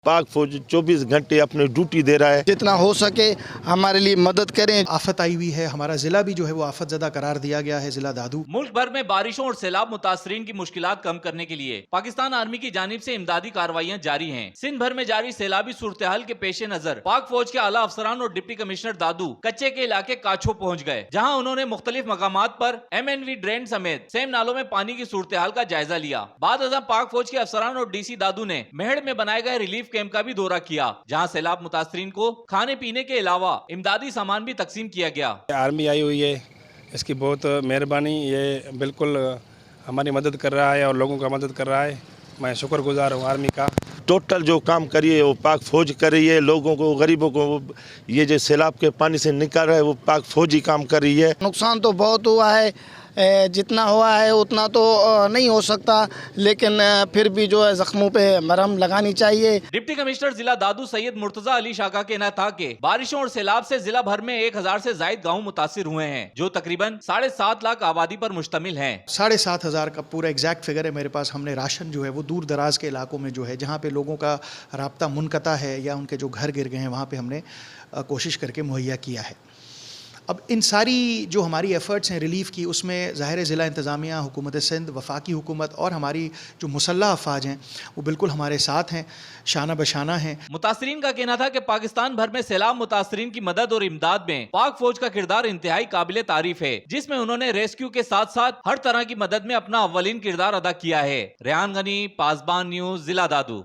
पाक फौज 24 घंटे अपनी ड्यूटी दे रहा है। जितना हो सके हमारे लिए मदद करें। आफत आई हुई है, हमारा जिला भी जो है वो आफत ज़दा करार दिया गया है, जिला दादू। मुल्क भर में बारिशों और सैलाब मुतासरीन की मुश्किलात कम करने के लिए पाकिस्तान आर्मी की जानिब से इमदादी कार्रवाइयां जारी हैं। सिंध भर में जारी सैलाबी सूरत हाल के पेश नजर पाक फौज के आला अफसरान और डिप्टी कमिश्नर दादू कच्चे के इलाके काछो पहुँच गए, जहाँ उन्होंने मुख्तलिफ मकामात पर MNV ड्रेन समेत सेम नालों में पानी की सूरत हाल का जायजा लिया। बाद अज़ां पाक फौज के अफसरान और DC दादू ने मेहड़ में बनाए गए रिलीफ कैंप का भी दौरा किया, जहां सैलाब मुतासरीन को खाने पीने के अलावा इमदादी सामान भी तकसीम किया गया। आर्मी आई हुई है, इसकी बहुत मेहरबानी, ये बिल्कुल हमारी मदद कर रहा है और लोगों का मदद कर रहा है। मैं शुक्रगुजार हूँ आर्मी का। टोटल जो काम करिए वो पाक फौज कर रही है। लोगों को, गरीबों को ये जो सैलाब के पानी से निकाल रहा है वो पाक फौज ही काम कर रही है। नुकसान तो बहुत हुआ है, जितना हुआ है उतना तो नहीं हो सकता, लेकिन फिर भी जो है जख्मों पे मरहम लगानी चाहिए। डिप्टी कमिश्नर जिला दादू सैयद मुर्तजा अली शाह का कहना था कि बारिशों और सैलाब से जिला भर में 1000 से जायद गाँव मुतासिर हुए हैं, जो तकरीबन 7.5 लाख आबादी पर मुश्तमिल हैं। 7,500 का पूरा एग्जैक्ट फिगर है मेरे पास। हमने राशन जो है वो दूर दराज के इलाकों में जो है, जहाँ पे लोगों का राब्ता मुनक़ता है या उनके जो घर गिर गए हैं, वहाँ पे हमने कोशिश करके मुहैया किया है। अब इन सारी जो हमारी एफ़र्ट्स हैं रिलीफ़ की, उसमें ज़ाहिर ज़िला इंतज़ामिया, हुकूमत सिंध, वफाकी हुकूमत और हमारी जो मुसल्लह अफ़वाज हैं वो बिल्कुल हमारे साथ हैं, शाना बशाना हैं। मुतासरीन का कहना था कि पाकिस्तान भर में सैलाब मुतासरीन की मदद और इमदाद में पाक फौज का किरदार इंतहाई काबिल तारीफ है, जिसमें उन्होंने रेस्क्यू के साथ साथ हर तरह की मदद में अपना अव्वलीन किरदार अदा किया है। रेहान गनी, पासबान न्यूज़, जिला दादू।